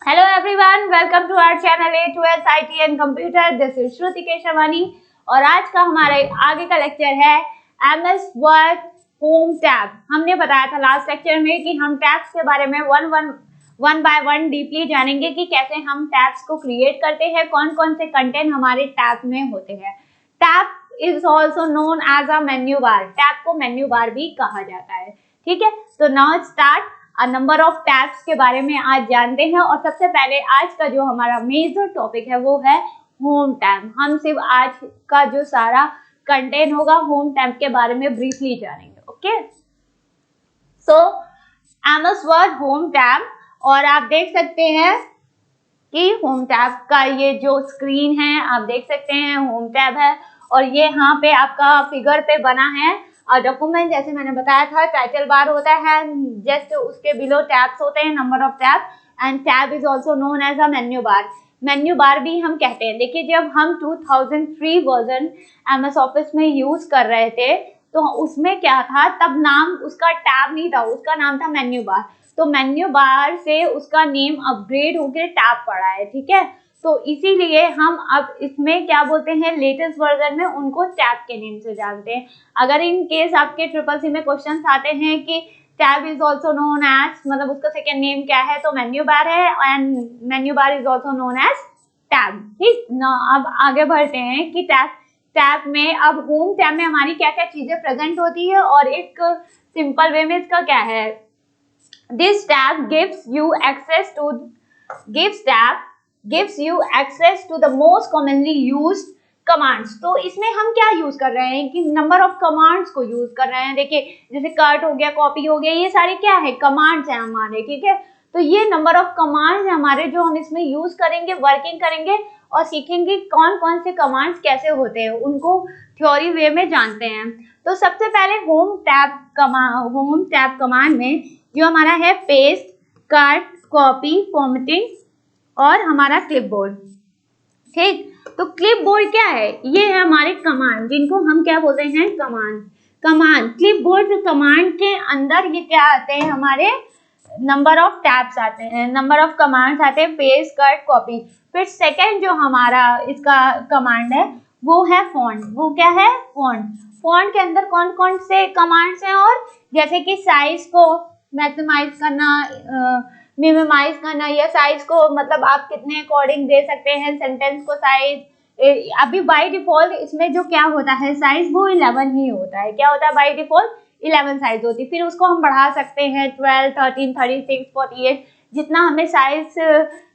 Hello everyone, welcome to our channel A to S IT and Computer. This is श्रुति केशवानी और आज का हमारे आगे का लेक्चर है MS Word होम टैब। हमने बताया था लास्ट लेक्चर में कि हम टैब्स के बारे में वन बाय वन डीपली जानेंगे कि कैसे हम टैब्स को क्रिएट करते हैं, कौन कौन से कंटेंट हमारे टैब में होते हैं। Tab is also known as a menu bar. Tab को मेन्यू बार भी कहा जाता है। ठीक है, तो now start number of tabs के बारे में आज जानते हैं। और सबसे पहले आज का जो हमारा मेजर टॉपिक है वो है होम टैब। हम सिर्फ आज का जो सारा कंटेंट होगा होम टैब के बारे में ब्रीफली जानेंगे। ओके, सो MS Word होम टैब, और आप देख सकते हैं कि होम टैब का ये जो स्क्रीन है आप देख सकते हैं होम टैब है, और ये यहाँ पे आपका फिगर पे बना है और डॉक्यूमेंट जैसे मैंने बताया था टाइटल बार होता है, जस्ट उसके बिलो टैब्स होते हैं, number of tab, and tab is also known as a menu bar. Menu bar भी हम कहते हैं। देखिए, जब हम 2003 वर्जन MS ऑफिस में यूज कर रहे थे तो उसमें क्या था, तब नाम उसका टैब नहीं था, उसका नाम था मेन्यू बार। तो मेन्यू बार से उसका नेम अपग्रेड होकर टैब पड़ा है। ठीक है, तो इसीलिए हम अब इसमें क्या बोलते हैं, लेटेस्ट वर्जन में उनको टैब के नेम से जानते हैं। अगर इन केस आपके ट्रिपल-सी में क्वेश्चंस आते हैं कि tab is also known as, मतलब उसका सेकंड नेम क्या है, तो मेन्यू बार है, and menu bar is also known as tab. ठीक ना, अब आगे बढ़ते हैं कि टैब में अब होम टैब में हमारी क्या क्या चीजें प्रेजेंट होती है, और एक सिंपल वे में इसका क्या है, this tab gives you access to the most commonly used commands। तो इसमें हम क्या यूज कर रहे हैं कि नंबर ऑफ कमांड्स को यूज कर रहे हैं। देखिए, जैसे कट हो गया, कॉपी हो गया, ये सारे क्या है, कमांड्स हैं हमारे। ठीक है, तो ये नंबर ऑफ कमांड्स हैं हमारे जो हम इसमें यूज करेंगे, वर्किंग करेंगे और सीखेंगे कौन कौन से कमांड्स कैसे होते हैं, उनको थ्योरी वे में जानते हैं। तो सबसे पहले होम टैब कमांड में जो हमारा है पेस्ट, कट, कॉपी, फॉर्मेटिंग और हमारा क्लिपबोर्ड। ठीक, तो क्लिपबोर्ड क्या है, ये है हमारे कमांड, जिनको हम क्या बोलते हैं, कमांड। क्लिपबोर्ड कमांड के अंदर ये क्या आते हैं, हमारे नंबर ऑफ टैब्स आते हैं, नंबर ऑफ कमांड्स आते हैं, पेस्ट, कट, कॉपी। फिर सेकंड जो हमारा इसका कमांड है वो है फॉन्ट। वो क्या है, फॉन्ट के अंदर कौन कौन से कमांड्स हैं, और जैसे कि साइज को मैक्सिमाइज करना, मिनिमाइज करना, या साइज को मतलब आप कितने अकॉर्डिंग दे सकते हैं, सेंटेंस को साइज। अभी बाय डिफॉल्ट इसमें जो क्या होता है साइज, वो 11 ही होता है। क्या होता है, बाय डिफॉल्ट 11 साइज होती है। फिर उसको हम बढ़ा सकते हैं 12, 13, 36, 48, जितना हमें साइज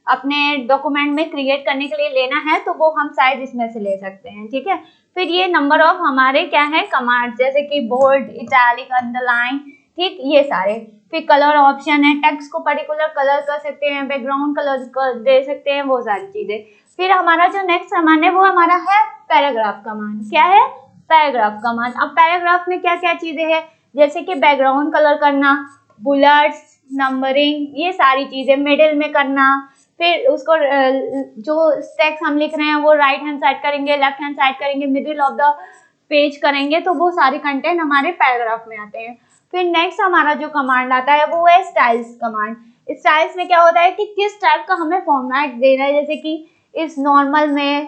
अपने डॉक्यूमेंट में क्रिएट करने के लिए लेना है तो वो हम साइज इसमें से ले सकते हैं। ठीक है, फिर ये नंबर ऑफ हमारे क्या है, कमांड, जैसे कि बोल्ड, इटैलिक, अंडरलाइन। ठीक, ये सारे। फिर कलर ऑप्शन है, टेक्स्ट को पर्टिकुलर कलर कर सकते हैं, बैकग्राउंड कलर दे सकते हैं, वो सारी चीजें। फिर हमारा जो नेक्स्ट कमांड है वो हमारा है पैराग्राफ कमांड। क्या है, पैराग्राफ कमांड। अब पैराग्राफ में क्या क्या चीजें हैं, जैसे कि बैकग्राउंड कलर करना, बुलेट्स, नंबरिंग, ये सारी चीजें मिडिल में करना। फिर उसको जो टेक्स्ट हम लिख रहे हैं वो राइट हैंड साइड करेंगे, लेफ्ट हैंड साइड करेंगे, मिडिल ऑफ द पेज करेंगे, तो वो सारे कंटेंट हमारे पैराग्राफ में आते हैं। फिर नेक्स्ट हमारा जो कमांड आता है वो है स्टाइल्स कमांड। स्टाइल्स में क्या होता है कि किस टाइप का हमें फॉर्मेट देना है, जैसे कि इस नॉर्मल में,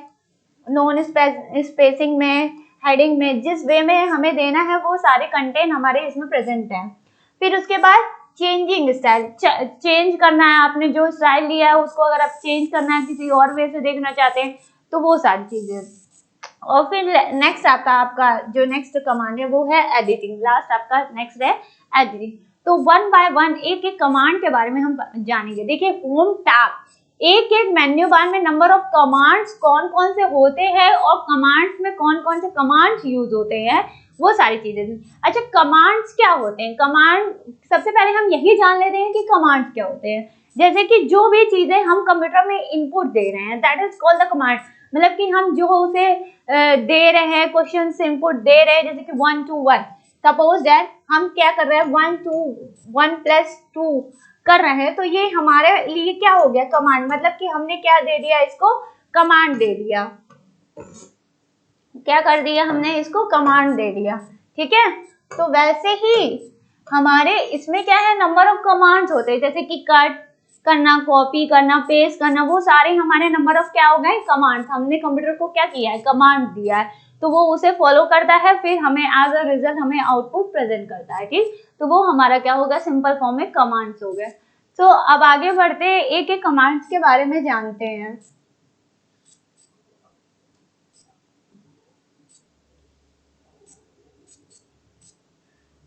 नॉन स्पेसिंग में, हेडिंग में, जिस वे में हमें देना है वो सारे कंटेंट हमारे इसमें प्रेजेंट हैं। फिर उसके बाद चेंजिंग स्टाइल, चेंज करना है, आपने जो स्टाइल लिया है उसको अगर आप चेंज करना है, किसी और वे से देखना चाहते हैं, तो वो सारी चीजें। और फिर नेक्स्ट आपका जो नेक्स्ट कमांड है वो है एडिटिंग। लास्ट आपका नेक्स्ट है एडिटिंग। तो वन बाय वन एक एक कमांड के बारे में हम जानेंगे। देखिए, होम टैब एक एक मेन्यू बार में नंबर ऑफ कमांड्स कौन कौन से होते हैं और कमांड्स में कौन कौन से कमांड्स यूज होते हैं, वो सारी चीजें। अच्छा, कमांड्स क्या होते हैं, कमांड सबसे पहले हम यही जान लेते हैं कि कमांड्स क्या होते हैं। जैसे कि जो भी चीजें हम कंप्यूटर में इनपुट दे रहे हैं, that is called the command. मतलब कि हम जो उसे दे रहे हैं, क्वेश्चन इनपुट दे रहे हैं, जैसे कि 1 to 1, सपोज दैट हम क्या कर रहे हैं, 1 to 1 + 2 कर रहे हैं, तो ये हमारे लिए क्या हो गया, कमांड। मतलब कि हमने क्या दे दिया, इसको कमांड दे दिया। क्या कर दिया हमने, इसको कमांड दे दिया। ठीक है, तो वैसे ही हमारे इसमें क्या है, नंबर ऑफ कमांड्स होते हैं, जैसे कि कट, करना, कॉपी करना, पेस्ट करना, वो सारे हमारे नंबर ऑफ क्या हो गए, कमांड्स। हमने कंप्यूटर को क्या किया है, कमांड दिया है, तो वो उसे फॉलो करता है, फिर हमें एज अ रिजल्ट हमें आउटपुट प्रेजेंट करता है, ठीक। तो वो हमारा क्या होगा, सिंपल फॉर्म में कमांड्स हो गए। तो अब आगे बढ़ते हैं, एक एक कमांड्स के बारे में जानते हैं।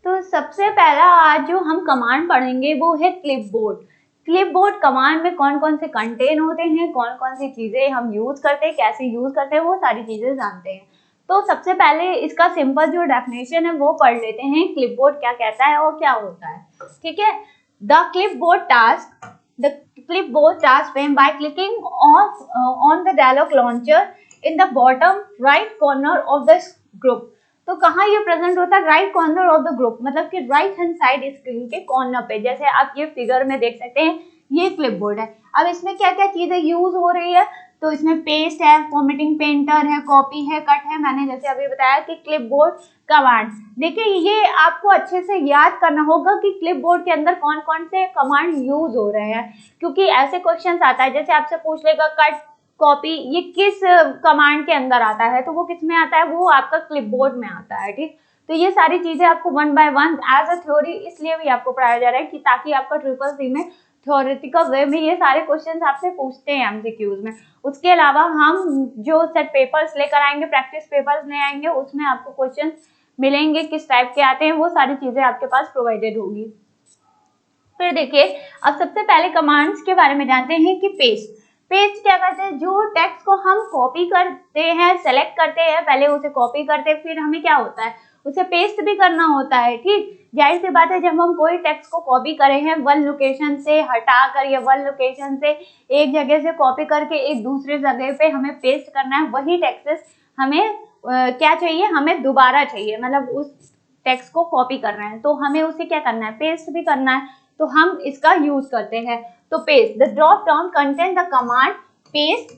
तो सबसे पहला आज जो हम कमांड पढ़ेंगे वो है क्लिपबोर्ड। क्लिपबोर्ड कमांड में कौन कौन से कंटेन होते हैं, कौन कौन सी चीजें हम यूज करते हैं, कैसे यूज करते हैं, वो सारी चीजें जानते हैं। तो सबसे पहले इसका सिंपल जो डेफिनेशन है वो पढ़ लेते हैं, क्लिपबोर्ड क्या कहता है और क्या होता है, ठीक है। The clipboard task frame by clicking on the dialog launcher in the bottom right corner of the group. तो कहाँ ये प्रेजेंट होता है, right corner of the group, मतलब कि राइट हैंड साइड स्क्रीन के कॉर्नर पे। जैसे आप ये फिगर में देख सकते हैं, ये क्लिपबोर्ड है। अब इसमें क्या क्या चीजें यूज हो रही है, तो इसमें पेस्ट है, फॉर्मेटिंग पेंटर है, कॉपी है, कट है। मैंने जैसे अभी बताया कि क्लिपबोर्ड कमांड, देखिए ये आपको अच्छे से याद करना होगा कि क्लिपबोर्ड के अंदर कौन कौन से कमांड यूज हो रहे हैं, क्योंकि ऐसे क्वेश्चन आता है, जैसे आपसे पूछ लेगा कट, कॉपी, ये किस कमांड के अंदर आता है, तो वो किस में आता है, वो आपका क्लिपबोर्ड में आता है, ठीक। तो ये सारी चीजें आपको one by one as a theory इसलिए भी आपको पढ़ाया जा रहा है कि ताकि आपका ट्रिपल सी में थ्योरेटिकल वे में ये सारे क्वेश्चन आपसे पूछते हैं एमसीक्यूज में। उसके अलावा हम जो सेट पेपर्स लेकर आएंगे, प्रैक्टिस पेपर्स ले आएंगे, उसमें आपको क्वेश्चन मिलेंगे किस टाइप के आते हैं, वो सारी चीजें आपके पास प्रोवाइडेड होगी। फिर देखिए, अब सबसे पहले कमांड्स के बारे में जानते हैं कि पेस्ट क्या करते हैं, जो टेक्स्ट को हम कॉपी करते हैं, सेलेक्ट करते हैं, पहले उसे कॉपी करते हैं, फिर हमें क्या होता है, उसे पेस्ट भी करना होता है, ठीक। जाहिर सी बात है, जब हम कोई टेक्स्ट को कॉपी करे हैं वन लोकेशन से हटाकर या वन लोकेशन से एक जगह से कॉपी करके एक दूसरे जगह पे हमें पेस्ट करना है, वही टेक्स्ट हमें क्या चाहिए, हमें दोबारा चाहिए, मतलब उस टेक्स्ट को कॉपी करना है तो हमें उसे क्या करना है, पेस्ट भी करना है, तो हम इसका यूज करते हैं। तो paste, the drop down contain the command paste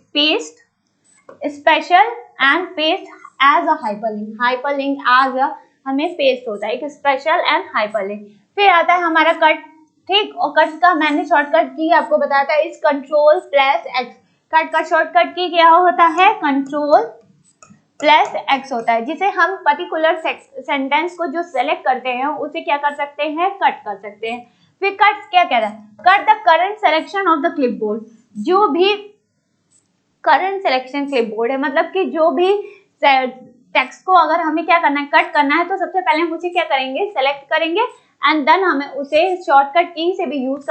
special and paste as a hyperlink as a, हमें पेस्ट होता है एक स्पेशल एंड हाइपरलिंक। फिर आता है हमारा कट, ठीक, और कट का मैंने शॉर्टकट की आपको बताया था, इस कंट्रोल प्लस एक्स। कट का शॉर्टकट की क्या होता है, कंट्रोल प्लस एक्स होता है, जिसे हम पर्टिकुलर सेंटेंस को जो सेलेक्ट करते हैं उसे क्या कर सकते हैं, कट कर सकते हैं। फिर कट क्या कह रहा है, cut the current selection of the clipboard. जो भी करंट सिलेक्शन क्लिपबोर्ड है, मतलब कि जो भी टेक्स्ट को अगर हमें क्या करना है, कट करना है, तो सबसे पहले हम उसे क्या करेंगे, सेलेक्ट करेंगे एंड देन हमें उसे शॉर्टकट की से भी यूज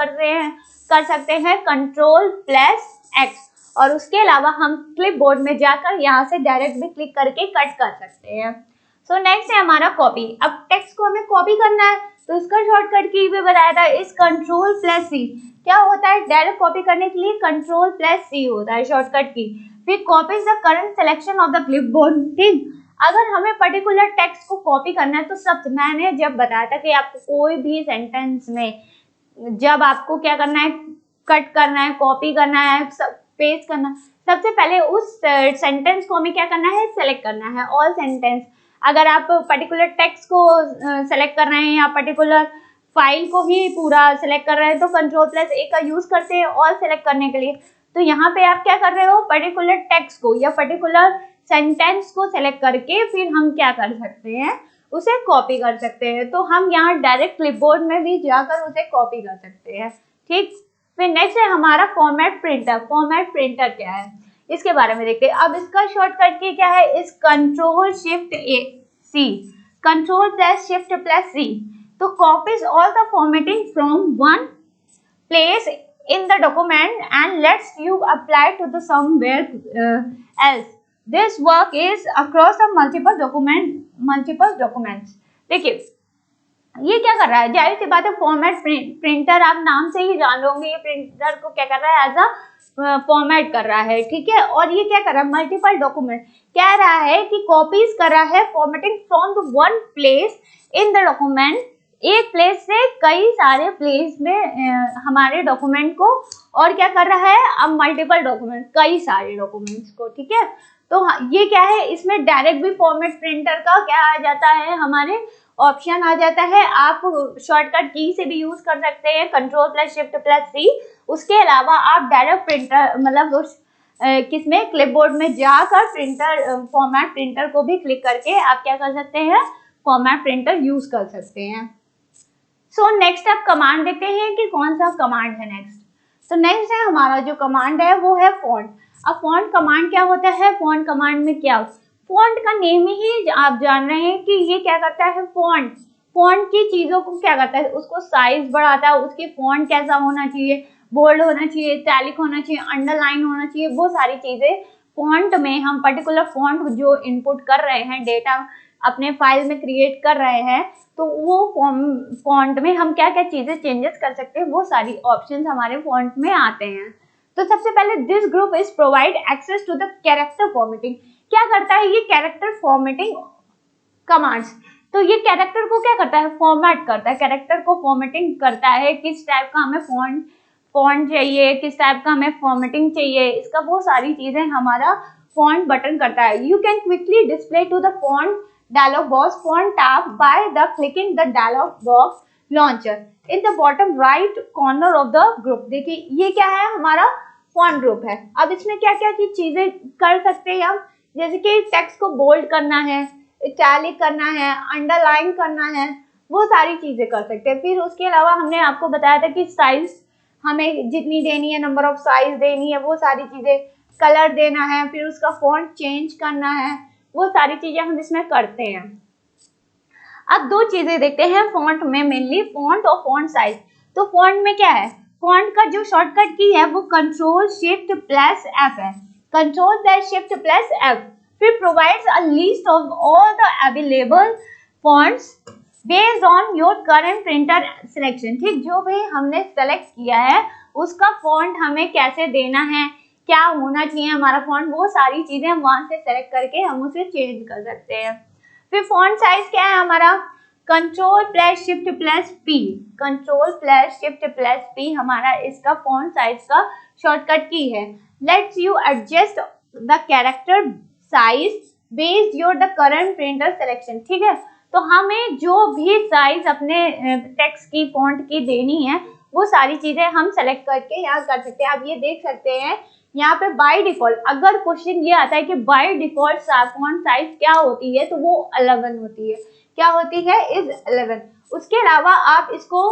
कर सकते हैं कंट्रोल प्लस एक्स। और उसके अलावा हम क्लिपबोर्ड में जाकर यहाँ से डायरेक्ट भी क्लिक करके कट कर सकते हैं। सो नेक्स्ट है हमारा कॉपी। अब टेक्स्ट को हमें कॉपी करना है तो इसका शॉर्टकट की भी बताया था, इस कंट्रोल प्लस सी। क्या होता है, डायरेक्ट कॉपी करने के लिए कंट्रोल प्लस सी होता है शॉर्टकट की। फिर copies the current selection of the clipboard, ठीक। अगर हमें पर्टिकुलर टेक्स्ट को कॉपी करना है तो सब, मैंने जब बताया था कि आपको कोई भी सेंटेंस में जब आपको क्या करना है, कट करना है, कॉपी करना है, पेस्ट करना, सबसे पहले उस सेंटेंस को हमें क्या करना है, सेलेक्ट करना है, ऑल सेंटेंस। अगर आप पर्टिकुलर टेक्स्ट को सेलेक्ट कर रहे हैं या पर्टिकुलर फाइल को ही पूरा सेलेक्ट कर रहे हैं तो कंट्रोल प्लस ए का यूज करते हैं ऑल सेलेक्ट करने के लिए। तो यहाँ पे आप क्या कर रहे हो, पर्टिकुलर टेक्स्ट को या पर्टिकुलर सेंटेंस को सेलेक्ट करके फिर हम क्या कर सकते हैं, उसे कॉपी कर सकते हैं। तो हम यहाँ डायरेक्ट क्लिपबोर्ड में भी जाकर उसे कॉपी कर सकते हैं, ठीक। फिर नेक्स्ट है हमारा फॉर्मेट प्रिंटर। फॉर्मेट प्रिंटर क्या है, इसके बारे में देखते हैं। अब इसका शॉर्टकट की क्या है, इस control shift C, control plus shift plus C. तो copies all the formatting from one place in the document and lets you apply to the somewhere else. This work is across the multiple documents. देखिए ये क्या कर रहा है, जाहिर सी बात है फॉर्मेट प्रिंटर, आप नाम से ही जान लोगे ये प्रिंटर को क्या कर रहा है, एज अ फॉर्मेट कर रहा है, ठीक है। और ये क्या कर रहा है, मल्टीपल डॉक्यूमेंट कह रहा है कि कॉपीज कर रहा है, formatting from the one place in the document, एक प्लेस से कई सारे प्लेस में हमारे डॉक्यूमेंट को, और क्या कर रहा है, अब मल्टीपल डॉक्यूमेंट, कई सारे डॉक्यूमेंट्स को, ठीक है। तो ये क्या है, इसमें डायरेक्ट भी फॉर्मेट प्रिंटर का क्या आ जाता है हमारे ऑप्शन आ जाता है। आप शॉर्टकट की से भी यूज कर सकते हैं, Ctrl+Shift+C। उसके अलावा आप डायरेक्ट प्रिंटर मतलब उस किसमें क्लिपबोर्ड में जाकर प्रिंटर फॉर्मेट प्रिंटर को भी क्लिक करके आप क्या कर सकते हैं, फॉर्मेट प्रिंटर यूज कर सकते हैं। सो नेक्स्ट आप कमांड देखते हैं कि कौन सा कमांड है नेक्स्ट। तो नेक्स्ट है हमारा जो कमांड है वो है फॉन्ट। अब फॉन्ट कमांड क्या होता है, फॉन्ट कमांड में क्या, फॉन्ट का नेम ही आप जान रहे हैं कि ये क्या करता है, फॉन्ट की चीजों को क्या करता है, उसको साइज बढ़ाता है, उसकी फॉन्ट कैसा होना चाहिए, बोल्ड होना चाहिए, इटैलिक होना चाहिए, अंडरलाइन होना चाहिए, वो सारी चीजें फॉन्ट में हम पर्टिकुलर फॉन्ट जो इनपुट कर रहे हैं, डेटा अपने फाइल में क्रिएट कर रहे हैं, तो वो फॉन्ट में हम क्या क्या चीजें चेंजेस कर सकते हैं, वो सारी ऑप्शंस हमारे फॉन्ट में आते हैं। तो सबसे पहले this group is provide access to the character formatting. क्या करता है ये कैरेक्टर फॉर्मेटिंग कमांड्स, तो ये कैरेक्टर को क्या करता है, फॉर्मेट करता है, कैरेक्टर को फॉर्मेटिंग करता है, किस टाइप का हमें फॉन्ट चाहिए, किस टाइप का हमें फॉर्मेटिंग चाहिए, इसका वो सारी चीजें हमारा फॉन्ट बटन करता है। You can quickly display to the font dialog box font tab by the clicking the dialog box launcher in the bottom right corner of the group। देखिए ये क्या है, हमारा फॉन्ट ग्रुप है। अब इसमें क्या क्या की चीजें कर सकते हैं हम, जैसे कि टेक्स्ट को बोल्ड करना है, इटैलिक करना है, अंडरलाइन करना है, वो सारी चीजें कर सकते हैं। फिर उसके अलावा हमने आपको बताया था कि साइज हमें जितनी देनी है, नंबर ऑफ साइज देनी है, वो सारी चीजें, कलर देना है, फिर उसका फॉन्ट चेंज करना है, वो सारी चीजें हम इसमें करते हैं। अब दो चीजें देखते हैं फॉन्ट में, मेनली फॉन्ट और फॉन्ट साइज। तो फॉन्ट में क्या है, फॉन्ट का जो शॉर्टकट की है वो Ctrl+Shift+F है, Ctrl+Shift+F। फिर provides a list of all the available fonts based on your current printer selection. ठीक, जो भी हमने सेलेक्ट किया है उसका फॉन्ट हमें कैसे देना है, क्या होना चाहिए हमारा फॉन्ट, वो सारी चीजें हम वहां से सेलेक्ट करके हम उसे चेंज कर सकते हैं। फिर फॉन्ट साइज क्या है हमारा, Ctrl+Shift+P, Ctrl+Shift+P हमारा इसका फॉन्ट साइज का शॉर्टकट की है। Let's you adjust the character size based your the current printer selection. ठीक है, तो हमें जो भी साइज अपने टेक्स्ट की फॉन्ट की देनी है वो सारी चीजें हम सेलेक्ट करके यहाँ कर सकते हैं। आप ये देख सकते हैं यहाँ पे बाय डिफॉल्ट, अगर क्वेश्चन ये आता है कि बाय डिफॉल्ट फॉन्ट साइज क्या होती है, तो वो 11 होती है। क्या होती है, इज 11। उसके अलावा आप इसको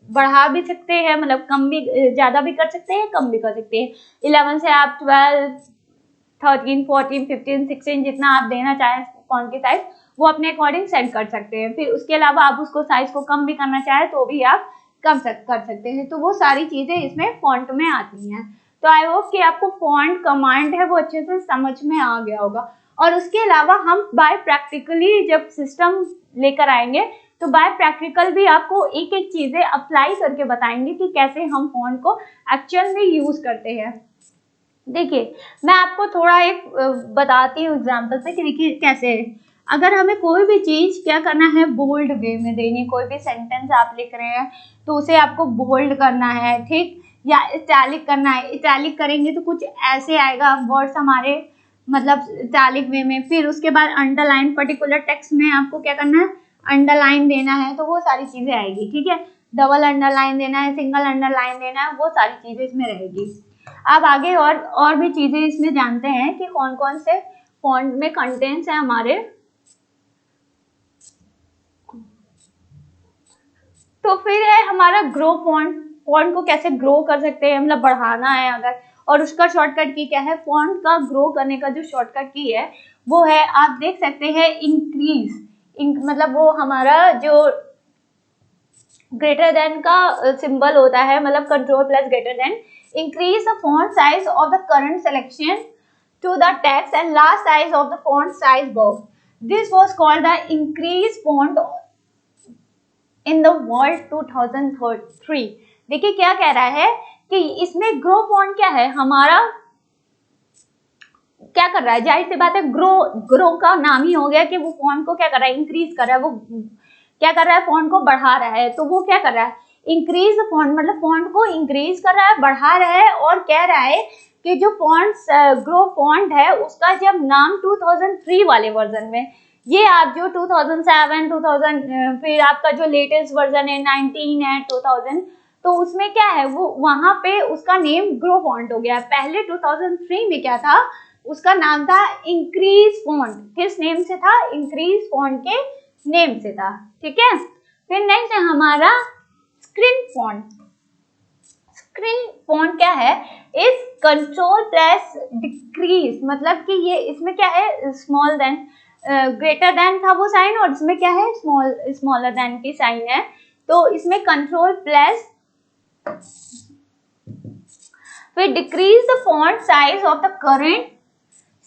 बढ़ा भी सकते हैं, मतलब कम भी, ज्यादा भी कर सकते हैं, कम भी कर सकते हैं। 11 से आप 12, 13, 14, 15, 16 जितना आप देना चाहें फॉन्ट की साइज, वो अपने अकॉर्डिंग सेट कर सकते हैं। फिर उसके अलावा आप उसको साइज को कम भी करना चाहें तो भी आप कर सकते हैं। तो वो सारी चीजें इसमें फॉन्ट में आती हैं। तो आई होप कि आपको फॉन्ट कमांड है वो अच्छे से समझ में आ गया होगा। और उसके अलावा हम बाय प्रैक्टिकली जब सिस्टम लेकर आएंगे तो बाय प्रैक्टिकल भी आपको एक एक चीजें अप्लाई करके बताएंगे कि कैसे हम फॉन्ट को एक्चुअल में यूज करते हैं। देखिए मैं आपको थोड़ा एक बताती हूँ एग्जाम्पल से कि देखिए कैसे, अगर हमें कोई भी चीज क्या करना है, बोल्ड वे में देनी, कोई भी सेंटेंस आप लिख रहे हैं तो उसे आपको बोल्ड करना है, ठीक, या इटैलिक करना है। इटैलिक करेंगे तो कुछ ऐसे आएगा वर्ड्स हमारे, मतलब इटैलिक वे में। फिर उसके बाद अंडरलाइन, पर्टिकुलर टेक्स्ट में आपको क्या करना है, अंडरलाइन देना है, तो वो सारी चीजें आएगी। ठीक है, डबल अंडरलाइन देना है, सिंगल अंडरलाइन देना है, वो सारी चीजें इसमें रहेगी। अब आगे और भी चीजें इसमें जानते हैं कि कौन कौन से फॉन्ट में कंटेंट्स हैं हमारे। तो फिर है हमारा ग्रो फॉन्ट। फॉन्ट को कैसे ग्रो कर सकते हैं, मतलब बढ़ाना है अगर, और उसका शॉर्टकट की क्या है, फॉन्ट का ग्रो करने का जो शॉर्टकट की है वो है, आप देख सकते हैं इंक्रीज, मतलब वो हमारा जो ग्रेटर देन का सिंबल होता है, मतलब Ctrl+Greater than, increase the font size of the current selection to the text and last size of the font size above. This was called the increase font in the world 2003। देखिए क्या कह रहा है कि इसमें ग्रो फॉन्ट क्या है, हमारा क्या कर रहा है, जाहिर सी बात है ग्रो का नाम ही हो गया कि वो फॉन्ट को क्या कर रहा है, इंक्रीज कर रहा है, वो क्या कर रहा है, फॉन्ट को बढ़ा रहा है। तो वो क्या कर रहा है, इंक्रीज फॉन्ट, मतलब फॉन्ट को इंक्रीज कर रहा है, बढ़ा रहा है, और कह रहा है कि जो फॉन्ट ग्रो फॉन्ट है उसका जब नाम 2003 वाले वर्जन में ये आप जो 2007, 2000 फिर आपका जो लेटेस्ट वर्जन है 19 है 2000, तो उसमें क्या है वो वहां पे उसका नेम ग्रो फॉन्ट हो गया। पहले 2003 में क्या था, उसका नाम था इंक्रीज फॉन्ट। किस नेम से था? इंक्रीज फॉन्ट के नेम से था। ठीक है, फिर नेक्स्ट है हमारा स्क्रीन फॉन्ट। स्क्रीन फॉन्ट क्या है? इस कंट्रोल प्लस डिक्रीज, मतलब कि ये इसमें क्या है, स्मॉल देन ग्रेटर देन था वो साइन, और इसमें क्या है, स्मॉलर देन की साइन है। तो इसमें कंट्रोल प्लस फिर decrease the font size of the current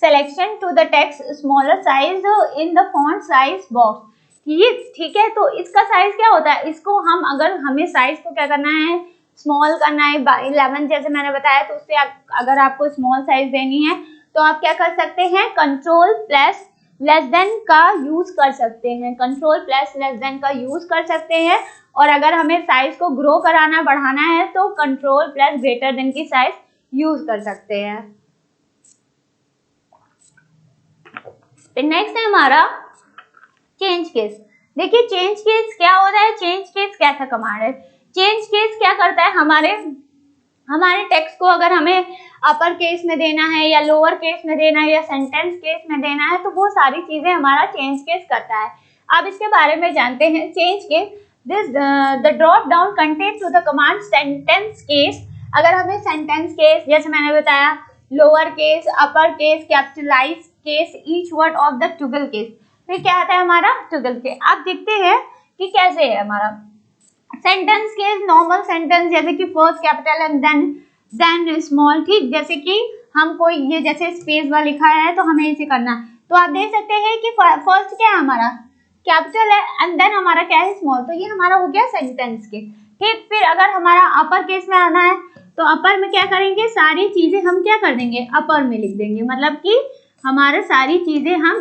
selection to the text smaller size in the font size box. ये ठीक है, तो इसका साइज क्या होता है, इसको हम अगर हमें साइज को क्या करना है, स्मॉल करना है 11 जैसे मैंने बताया, तो उससे अगर आपको स्मॉल साइज देनी है तो आप क्या कर सकते हैं, कंट्रोल प्लस लेस देन का यूज कर सकते हैं। कंट्रोल प्लस लेस देन का यूज कर सकते हैं। और अगर हमें साइज को ग्रो कराना बढ़ाना है तो कंट्रोल प्लस ग्रेटर देन की साइज यूज कर सकते हैं। नेक्स्ट है हमारा चेंज केस। देखिए चेंज केस क्या होता है, चेंज केस कैसा कमांड है। चेंज केस क्या करता है, हमारे टेक्स्ट को अगर हमें अपर केस में देना है या लोअर केस में देना है या सेंटेंस केस में देना है, तो वो सारी चीजें हमारा चेंज केस करता है। अब इसके बारे में जानते हैं। Change case, this the drop down content to the command sentence case. अगर हमें सेंटेंस केस जैसे मैंने बताया, lower case, upper case, capitalize case, each word of the toggle case. फिर क्या आता है हमारा टुगल केस। आप देखते हैं कि कैसे है हमारा सेंटेंस केस। नॉर्मल सेंटेंस जैसे कि first capital and then small, ठीक, जैसे कि हम कोई ये जैसे स्पेस वाला लिखा है तो हमें इसे करना है, तो आप देख सकते हैं कि फर्स्ट क्या है हमारा कैपिटल है एंड देन हमारा क्या है स्मॉल, तो ये हमारा हो गया सेंटेंस के। ठीक, फिर अगर हमारा अपर केस में आना है तो अपर में क्या करेंगे, सारी चीजें हम क्या कर देंगे, अपर में लिख देंगे, मतलब कि हमारा सारी चीजें हम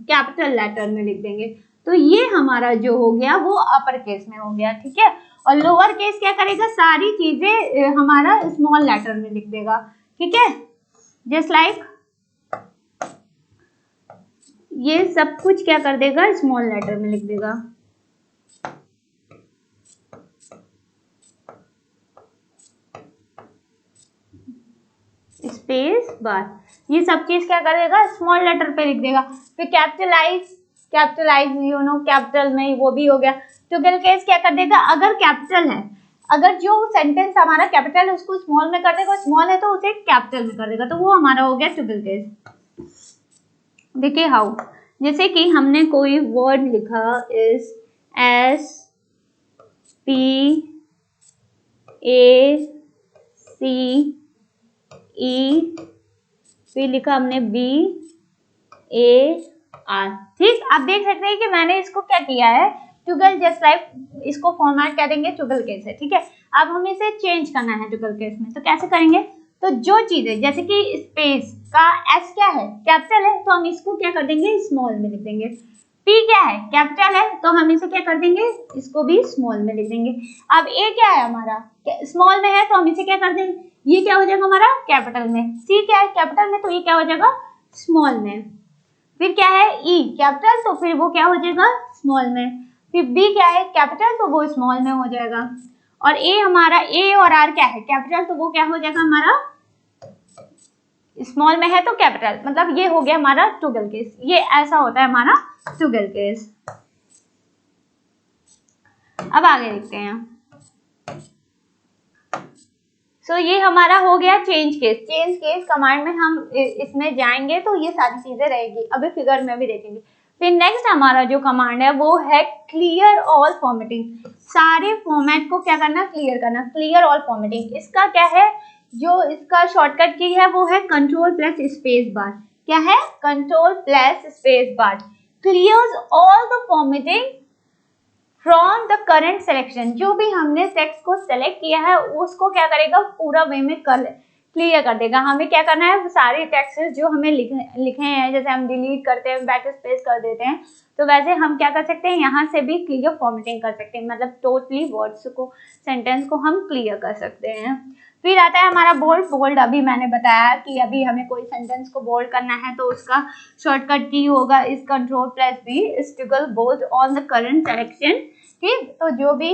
कैपिटल लेटर में लिख देंगे। तो ये हमारा जो हो गया वो अपर केस में हो गया। ठीक है, और लोअर केस क्या करेगा, सारी चीजें हमारा स्मॉल लेटर में लिख देगा। ठीक है, जस्ट लाइक ये सब कुछ क्या कर देगा, स्मॉल लेटर में लिख देगा। स्पेस बार, ये सब चीज क्या कर देगा, स्मॉल लेटर पे लिख देगा। फिर कैपिटलाइज यू नो कैपिटल में वो भी हो गया। टुगल केस क्या कर देगा, अगर कैपिटल है, अगर जो सेंटेंस हमारा कैपिटल है उसको स्मॉल में कर देगा, स्मॉल है तो उसे कैपिटल में कर देगा, तो वो हमारा हो गया टुगल केस। देखिए हाउ, जैसे कि हमने कोई वर्ड लिखा इस SPACE, फिर लिखा हमने BAR। ठीक, आप देख सकते हैं कि मैंने इसको क्या किया है, टुगल, जस्ट लाइक इसको फॉर्मेट क्या देंगे, टुगल केस है। ठीक है, अब हमें इसे चेंज करना है टुगल केस में, तो कैसे करेंगे, तो जो चीजें जैसे कि स्पेस का एस क्या है, कैपिटल है, तो हम इसको क्या कर देंगे, स्मॉल में लिख देंगे। पी क्या है, कैपिटल है, तो हम इसे क्या कर देंगे, इसको भी स्मॉल में लिख देंगे। अब ए क्या है हमारा, स्मॉल में है, तो हम इसे क्या कर देंगे, ये क्या हो जाएगा हमारा कैपिटल में। सी क्या है कैपिटल में, तो ये क्या हो जाएगा स्मॉल में। फिर क्या है ई कैपिटल, तो फिर वो क्या हो जाएगा स्मॉल में। फिर बी क्या है कैपिटल, तो वो स्मॉल में हो जाएगा। और ए हमारा, ए और आर क्या है कैपिटल, तो वो क्या हो जाएगा हमारा स्मॉल में है तो कैपिटल, मतलब ये हो गया हमारा टुगल केस। ये ऐसा होता है हमारा टुगल केस। अब आगे देखते हैं। सो ये हमारा हो गया change case. Change case command में हम इसमें जाएंगे तो ये सारी चीजें रहेगी, अभी फिगर में भी देखेंगे। फिर नेक्स्ट हमारा जो कमांड है वो है क्लियर ऑल फॉर्मेटिंग। सारे फॉर्मेट को क्या करना, क्लियर करना, क्लियर ऑल फॉर्मेटिंग। इसका क्या है, जो इसका शॉर्टकट की है वो है कंट्रोल प्लस स्पेस बार। क्या है, control plus space bar. Clears all the formatting from the current selection. जो भी हमने टेक्स्ट को सेलेक्ट किया है उसको क्या करेगा, पूरा वे में क्लियर कर देगा। हमें क्या करना है, सारे टेक्स्ट जो हमें लिखे हैं, जैसे हम डिलीट करते हैं, बैक स्पेस कर देते हैं, तो वैसे हम क्या कर सकते हैं, यहाँ से भी क्लियर फॉर्मेटिंग कर सकते हैं, मतलब टोटली वर्ड्स को, सेंटेंस को हम क्लियर कर सकते हैं। फिर आता है हमारा बोल्ड। बोल्ड अभी मैंने बताया कि अभी हमें कोई सेंटेंस को बोल्ड करना है तो उसका शॉर्टकट की होगा इस control plus B is to bold on the current selection. ठीक, तो जो भी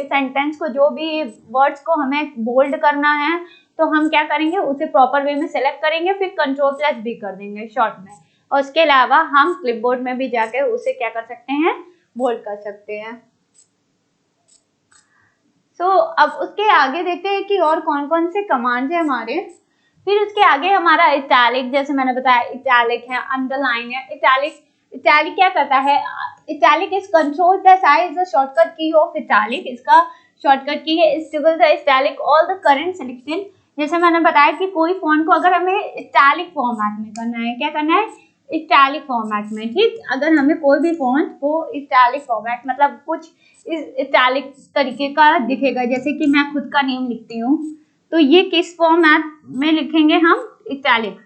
सेंटेंस को, जो भी वर्ड्स को हमें बोल्ड करना है तो हम क्या करेंगे, उसे प्रॉपर वे में सेलेक्ट करेंगे, फिर कंट्रोल प्लस बी कर देंगे शॉर्ट में। और उसके अलावा हम क्लिपबोर्ड में भी जाके उसे क्या कर सकते हैं, बोल्ड कर सकते हैं। अब उसके आगे देखते हैं कि और कौन कौन से कमांड है हमारे। फिर उसके आगे हमारा इटैलिक, जैसे मैंने बताया इटैलिक है, अंडरलाइन है। इटैलिक क्या करता है, italic is control plus I is the shortcut key of italic. इसका शॉर्टकट की है is to the italic all the current selection. जैसे मैंने बताया कि कोई फॉन्ट को अगर हमें इटैलिक फॉर्मेट में करना है, क्या करना है, इटैलिक फॉर्मेट में। ठीक, अगर हमें कोई भी फॉन्ट को इटैलिक फॉर्मेट मतलब कुछ इस इटैलिक तरीके का दिखेगा, जैसे कि मैं खुद का नेम लिखती हूँ तो ये किस फॉर्मेट में लिखेंगे हम, इटैलिक।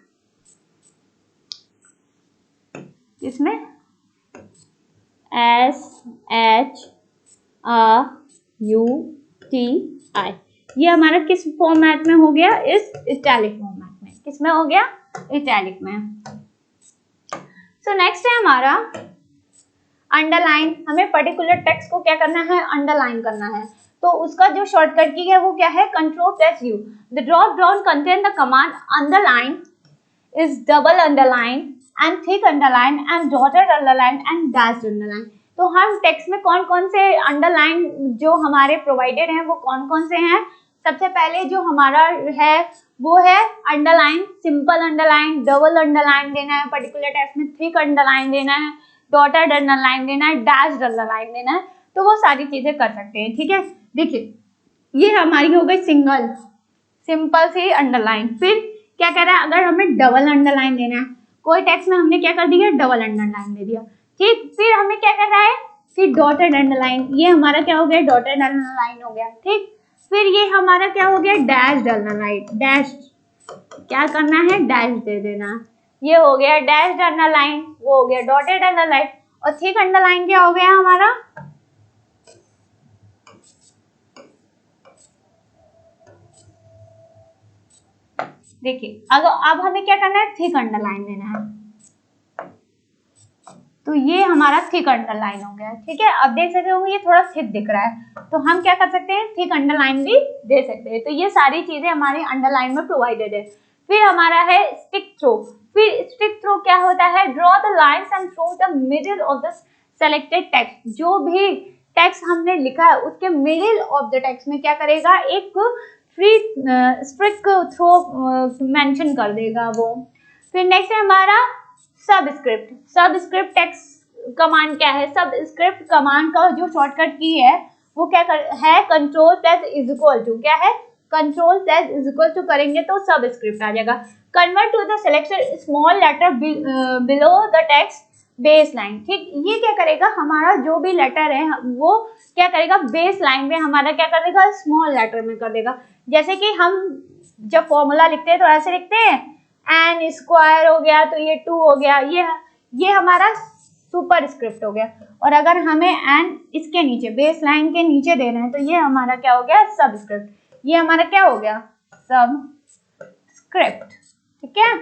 इसमें SHUTI, ये हमारा किस फॉर्मेट में हो गया, इस इटैलिक फॉर्मेट में। किसमें हो गया, इटैलिक में। नेक्स्ट है हमारा अंडरलाइन। हमें पर्टिकुलर टेक्स्ट को क्या करना है, अंडरलाइन करना है, तो उसका जो शॉर्टकट की है वो क्या है, control plus you. The drop down contain the command underline is double underline and thick underline and dotted underline and dashed underline. तो हम टेक्स्ट में कौन कौन से अंडरलाइन जो हमारे प्रोवाइडेड हैं वो कौन कौन से हैं। सबसे पहले जो हमारा है वो है underline, simple underline, double underline देना है, पर्टिकुलर टेक्स्ट में थिक अंडरलाइन देना है, डॉटेड अंडरलाइन देना है, डैश्ड अंडरलाइन देना है। तो वो सारी चीजें कर सकते हैं। ठीक है, देखिए ये हमारी हो गई सिंपल सी अंडरलाइन। फिर क्या कह रहा है, अगर हमें डबल अंडरलाइन देना है, कोई टेक्स्ट में हमने क्या कर दिया, डबल अंडरलाइन दे दिया। ठीक, फिर हमें क्या कर रहा है, फिर डॉटेड अंडरलाइन, ये हमारा क्या हो गया, डॉटेड अंडरलाइन हो गया। ठीक, फिर ये हमारा क्या हो गया, डैश्ड अंडरलाइन। डैश क्या करना है, डैश दे देना, ये हो गया डैश्ड अंडरलाइन, वो हो गया डॉटेड अंडरलाइन। और थिक अंडरलाइन क्या हो गया हमारा, देखिए अब हमें क्या करना है, थिक अंडरलाइन देना है, तो ये हमारा थिक अंडरलाइन हो गया। ठीक है, अब देख सकते होंगे ये थोड़ा थिक दिख रहा है, तो हम क्या कर सकते हैं, थिक अंडरलाइन भी दे सकते हैं। तो ये सारी चीजें हमारे अंडरलाइन में प्रोवाइडेड है। फिर हमारा है स्टिक थ्रो। फिर स्टिक थ्रो क्या होता है, draw the lines and through the middle of the selected text. जो भी टेक्स्ट हमने लिखा है उसके मिडिल ऑफ द टेक्स्ट में क्या करेगा, एक फ्री स्टिक थ्रो मेंशन कर देगा वो। फिर नेक्स्ट है हमारा सबस्क्रिप्ट। सबस्क्रिप्ट टेक्स्ट कमांड क्या है, सबस्क्रिप्ट कमांड का जो शॉर्टकट की है वो क्या है, control plus is equal to, क्या है, control plus is equal to करेंगे तो सबस्क्रिप्ट आ जाएगा। Convert to the selection small letter below the text baseline. ठीक, ये क्या करेगा, हमारा जो भी लेटर है वो क्या करेगा, बेस लाइन में हमारा क्या कर देगा, स्मॉल लेटर में कर देगा। जैसे कि हम जब फॉर्मूला लिखते हैं तो ऐसे लिखते हैं, एन स्क्वायर हो गया तो ये 2 हो गया, ये हमारा सुपर स्क्रिप्ट हो गया। और अगर हमें एन इसके नीचे बेस लाइन के नीचे दे रहे हैं तो ये हमारा क्या हो गया, सब स्क्रिप्ट। ये हमारा क्या हो गया, सब स्क्रिप्ट। ठीक है,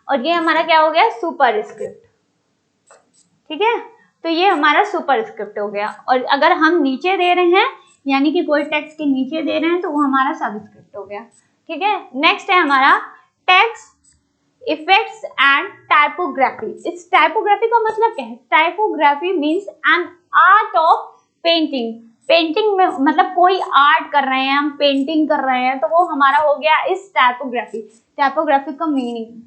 और ये हमारा क्या हो गया, सुपर स्क्रिप्ट। ठीक है, तो ये हमारा सुपर स्क्रिप्ट हो गया। और अगर हम नीचे दे रहे हैं, यानी कि कोई टेक्स्ट के नीचे दे रहे हैं, तो वो हमारा सब स्क्रिप्ट हो गया। ठीक है, नेक्स्ट है हमारा टेक्स्ट इफेक्ट्स एंड टाइपोग्राफी। इस टाइपोग्राफी का मतलब क्या है, typography means an art of painting. Painting में मतलब कोई आर्ट कर रहे हैं, हम पेंटिंग कर रहे हैं, तो वो हमारा हो गया इस टाइपोग्राफी। टाइपोग्राफी का मीनिंग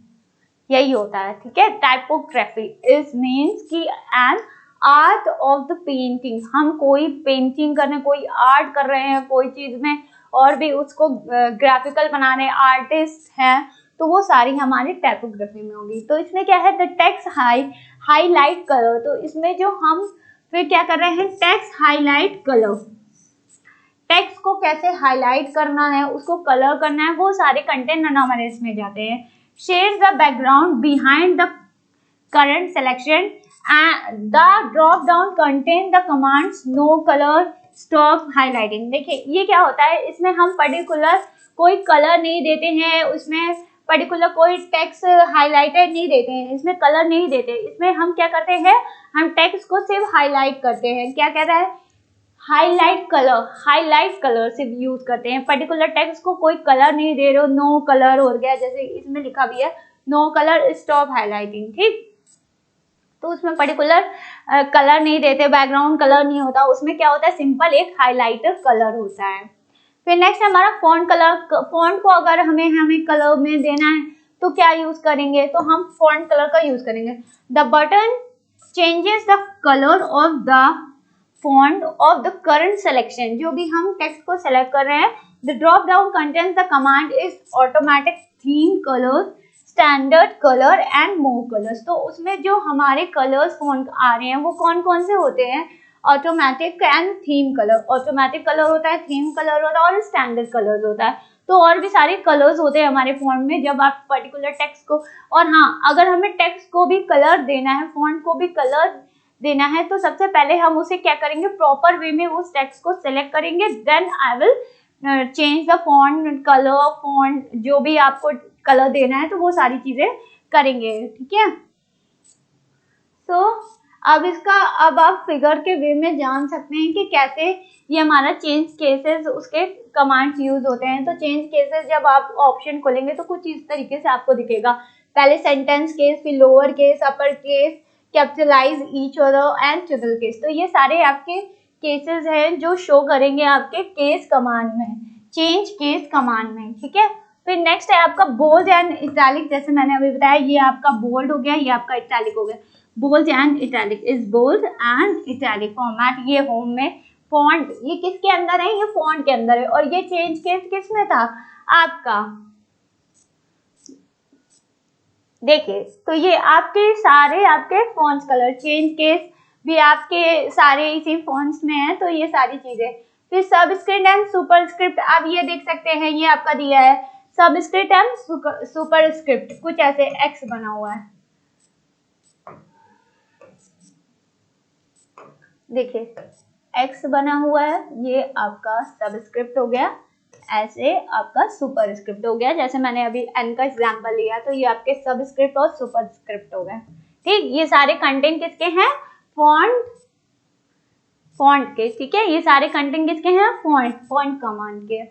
यही होता है। ठीक है, टाइपोग्राफी इज मीन्स की an art of the painting. हम कोई पेंटिंग कर रहे हैं, कोई आर्ट कर रहे हैं कोई चीज में, और भी उसको ग्राफिकल बना रहे आर्टिस्ट हैं, तो वो सारी हमारी टाइपोग्राफी में होगी। तो इसमें क्या है, द टेक्स्ट हाईलाइट कलर। तो इसमें जो हम फिर क्या कर रहे हैं, टेक्स्ट हाईलाइट कलर। टेक्स्ट को कैसे हाईलाइट करना है, उसको कलर करना है, वो सारे कंटेंट हमारे इसमें जाते हैं। Shade the background behind the current selection, the drop down contain the commands no colour, stop highlighting. देखिए ये क्या होता है, इसमें हम पर्टिकुलर कोई कलर नहीं देते हैं, उसमें पर्टिकुलर कोई टेक्स्ट हाईलाइटेड नहीं देते हैं, इसमें कलर नहीं देते, इसमें हम क्या करते हैं, हम टेक्स्ट को सिर्फ हाईलाइट करते हैं। क्या कहता है, हाईलाइट कलर सिर्फ यूज करते हैं। पर्टिकुलर टेक्स्ट को कोई कलर नहीं दे रहे हो, नो कलर हो गया, जैसे इसमें लिखा भी है नो कलर स्टॉप हाईलाइटिंग, ठीक। तो उसमें पर्टिकुलर कलर नहीं देते, बैकग्राउंड कलर नहीं होता, उसमें क्या होता है, सिंपल एक हाईलाइटर कलर होता है। फिर नेक्स्ट हमारा फॉन्ट कलर। फॉन्ट को अगर हमें कलर में देना है तो क्या यूज करेंगे, तो हम फॉन्ट कलर का यूज करेंगे। The button changes the colour of the font of the current selection. जो भी हम टेक्स्ट को सिलेक्ट कर रहे हैं, the drop down contents the command is automatic theme colour, standard colour and more colours. तो उसमें जो हमारे कलर्स फॉन्ट आ रहे हैं वो कौन कौन से होते हैं, automatic and theme colour. Automatic colour होता है, थीम कलर होता है और स्टैंडर्ड कलर होता है। तो और भी सारे कलर्स होते हैं हमारे फॉन्ट में जब आप पर्टिकुलर टेक्स्ट को, और हाँ अगर हमें टेक्स्ट को भी कलर देना है, फॉन्ट को भी कलर देना है, तो सबसे पहले हम उसे क्या करेंगे, प्रॉपर वे में उस टेक्स्ट को सिलेक्ट करेंगे, then I will change the font colour, font जो भी आपको कलर देना है तो वो सारी चीजें करेंगे, ठीक है। सो अब आप फिगर के वे में जान सकते हैं कि कैसे ये हमारा चेंज केसेस उसके कमांड्स यूज होते हैं। तो चेंज केसेस जब आप ऑप्शन खोलेंगे तो कुछ इस तरीके से आपको दिखेगा, पहले सेंटेंस केस, फिर lower case, upper case, capitalise, each other and triple case. तो ये सारे आपके केसेस हैं जो शो करेंगे आपके केस कमांड में, चेंज केस कमांड में, ठीक है। फिर नेक्स्ट है आपका बोल्ड एंड इटैलिक। जैसे मैंने अभी बताया, ये आपका बोल्ड हो गया, ये आपका इटैलिक हो गया। Bold and italic is bold and italic format. ये होम में फॉन्ट, ये किसके अंदर है, ये फॉन्ट के अंदर है। और ये चेंज केस किस में था, आपका, देखिए तो ये आपके सारे आपके फॉन्ट्स कलर, चेंज केस भी आपके सारे इसी फॉन्ट्स में है। तो ये सारी चीजें। फिर सबस्क्रिप्ट एंड सुपरस्क्रिप्ट, आप ये देख सकते हैं, ये आपका दिया है सबस्क्रिप्ट एंड सुपरस्क्रिप्ट, कुछ ऐसे एक्स बना हुआ है, देखिए एक्स बना हुआ है, ये आपका सबस्क्रिप्ट हो गया, ऐसे आपका सुपरस्क्रिप्ट हो गया। जैसे मैंने अभी एन का एग्जांपल लिया तो ये आपके सबस्क्रिप्ट और सुपरस्क्रिप्ट हो गए, ठीक। ये सारे कंटेंट किसके हैं, फॉन्ट के, ठीक है। ये सारे कंटेंट किसके हैं, फॉन्ट कमांड के।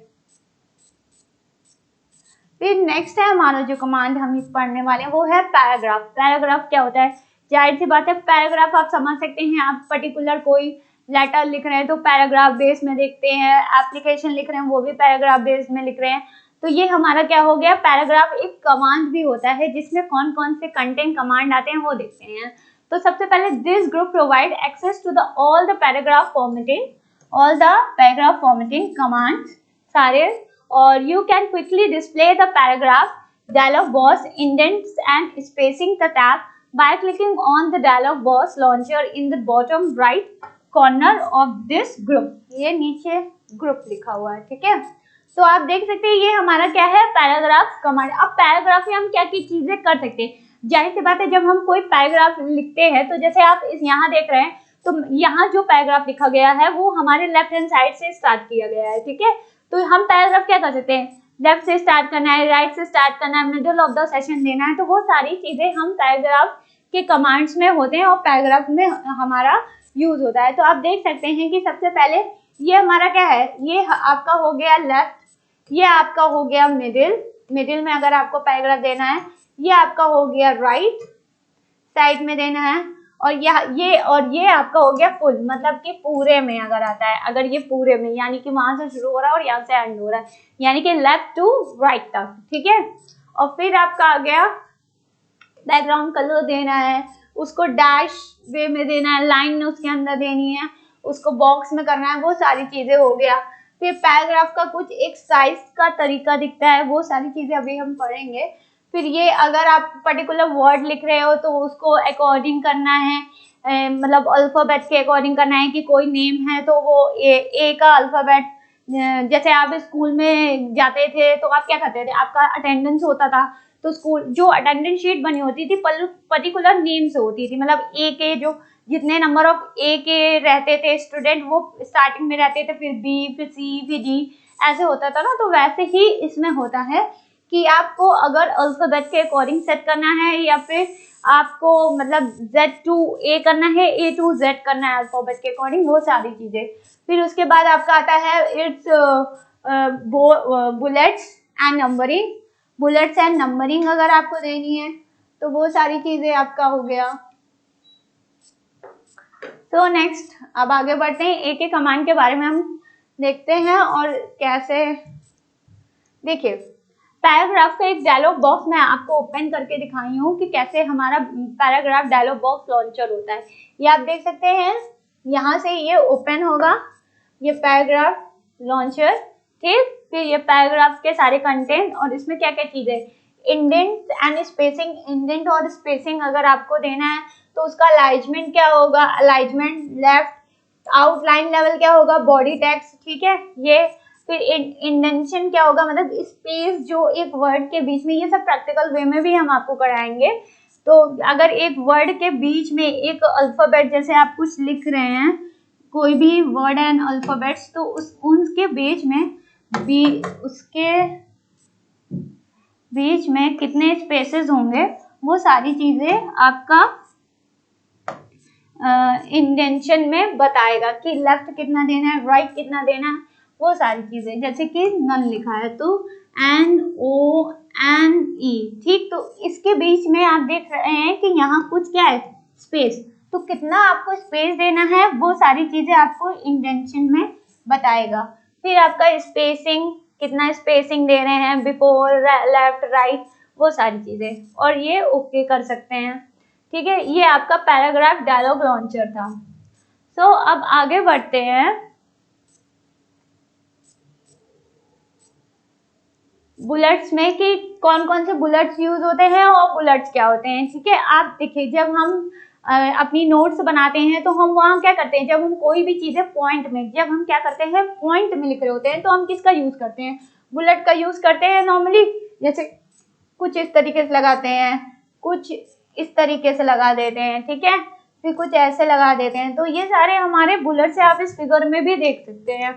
फिर नेक्स्ट है हमारा जो कमांड हम इस पढ़ने वाले हैं वो है पैराग्राफ। पैराग्राफ क्या होता है, जाहिर सी बात है, पैराग्राफ आप समझ सकते हैं, आप पर्टिकुलर कोई लेटर लिख रहे हैं तो पैराग्राफ बेस में देखते हैं, एप्लीकेशन लिख रहे हैं वो भी पैराग्राफ बेस में लिख रहे हैं। तो ये हमारा क्या हो गया, पैराग्राफ एक कमांड भी होता है जिसमें कौन कौन से कंटेंट कमांड आते हैं वो देखते हैं। तो सबसे पहले this group provide access to the all the paragraph formatting commands सारे, और you can quickly display the paragraph dialog box, indents and spacing the tab by clicking on the dialog box launcher in the bottom right corner of this group। ये नीचे group लिखा हुआ है, ठीक है। तो आप देख सकते हैं ये हमारा क्या है, पैराग्राफ कमांड। अब पैराग्राफ में हम क्या क्या चीजें कर सकते हैं, जाहिर सी बात है जब हम कोई पैराग्राफ लिखते हैं तो जैसे आप यहाँ देख रहे हैं, तो यहाँ जो पैराग्राफ लिखा गया है वो हमारे लेफ्ट हैंड साइड से स्टार्ट किया गया है, ठीक है। तो हम पैराग्राफ क्या कर सकते हैं, लेफ्ट से स्टार्ट करना है, राइट से स्टार्ट करना है, मिडिल ऑफ द सेशन देना है, तो वो सारी चीजें हम पैराग्राफ के कमांड्स में होते हैं और पैराग्राफ में हमारा यूज होता है। तो आप देख सकते हैं कि सबसे पहले ये हमारा क्या है, ये आपका हो गया लेफ्ट, ये आपका हो गया मिडिल में अगर आपको पैराग्राफ देना है, ये आपका हो गया राइट साइड में देना है, और ये आपका हो गया फुल, मतलब कि पूरे में अगर आता है, अगर ये पूरे में यानी कि वहां से शुरू हो रहा है और यहाँ से एंड हो रहा है, यानी कि लेफ्ट टू राइट तक, ठीक है। और फिर आपका आ गया बैकग्राउंड कलर देना है, उसको डैश वे में देना है, लाइन उसके अंदर देनी है, उसको बॉक्स में करना है, वो सारी चीजें हो गया। फिर पैराग्राफ का कुछ एक साइज का तरीका दिखता है, वो सारी चीजें अभी हम पढ़ेंगे। फिर ये अगर आप पर्टिकुलर वर्ड लिख रहे हो तो उसको अकॉर्डिंग करना है, मतलब अल्फाबेट के अकॉर्डिंग करना है कि कोई नेम है तो वो ए का अल्फाबेट, जैसे आप स्कूल में जाते थे तो आप क्या करते थे, आपका अटेंडेंस होता था, तो स्कूल जो अटेंडेंस शीट बनी होती थी पर्टिकुलर नेम से होती थी, मतलब ए के जो जितने नंबर ऑफ ए के रहते थे स्टूडेंट वो स्टार्टिंग में रहते थे, फिर बी, फिर सी, फिर डी, ऐसे होता था ना। तो वैसे ही इसमें होता है कि आपको अगर अल्फाबेट के अकॉर्डिंग सेट करना है या फिर आपको मतलब Z to A करना है, A to Z करना है अल्फाबेट के अकॉर्डिंग, वो सारी चीजें। फिर उसके बाद आपका आता है it's bullets and numbering. Bullets and numbering अगर आपको देनी है तो वो सारी चीजें आपका हो गया। तो नेक्स्ट अब आगे बढ़ते हैं, एक एक कमांड के बारे में हम देखते हैं और कैसे। देखिए पैराग्राफ का एक डायलॉग बॉक्स मैं आपको ओपन करके दिखाई हूँ कि कैसे हमारा पैराग्राफ डायलॉग बॉक्स लॉन्चर होता है। ये आप देख सकते हैं, यहाँ से ये ओपन होगा, ये पैराग्राफ लॉन्चर, ठीक। फिर ये पैराग्राफ के सारे कंटेंट और इसमें क्या क्या चीजें, इंडेंट एंड स्पेसिंग। इंडेंट और स्पेसिंग अगर आपको देना है तो उसका अलाइजमेंट क्या होगा, अलाइजमेंट लेफ्ट, आउटलाइन लेवल क्या होगा, बॉडी टेक्स्ट, ठीक है ये। फिर इंडेंशन क्या होगा, मतलब स्पेस जो एक वर्ड के बीच में, ये सब प्रैक्टिकल वे में भी हम आपको कराएंगे। तो अगर एक वर्ड के बीच में एक अल्फाबेट, जैसे आप कुछ लिख रहे हैं कोई भी वर्ड एंड अल्फाबेट्स, तो उसके बीच में उसके बीच में कितने स्पेसेस होंगे, वो सारी चीजें आपका इंडेंशन में बताएगा कि लेफ्ट कितना देना है, राइट कितना देना है, वो सारी चीजें। जैसे कि नन लिखा है तो NONE, ठीक। तो इसके बीच में आप देख रहे हैं कि यहाँ कुछ क्या है, स्पेस, तो कितना आपको स्पेस देना है वो सारी चीजें आपको इंडेंशन में बताएगा। फिर आपका स्पेसिंग, कितना स्पेसिंग दे रहे हैं, बिफोर, लेफ्ट, राइट, वो सारी चीजें, और ये ओके कर सकते हैं, ठीक है। ये आपका पैराग्राफ डायलॉग लॉन्चर था। सो अब आगे बढ़ते हैं बुलेट्स में कि कौन कौन से बुलेट्स यूज होते हैं और बुलेट्स क्या होते हैं, ठीक है। आप देखिए जब हम अपनी नोट्स बनाते हैं तो हम वहाँ क्या करते हैं, जब हम कोई भी चीजें पॉइंट में, जब हम क्या करते हैं पॉइंट में लिख रहे होते हैं तो हम किसका यूज करते हैं, बुलेट का यूज करते हैं नॉर्मली। जैसे कुछ इस तरीके से लगाते हैं, कुछ इस तरीके से लगा देते हैं, ठीक है, फिर कुछ ऐसे लगा देते हैं। तो ये सारे हमारे बुलेट्स आप इस फिगर में भी देख सकते हैं।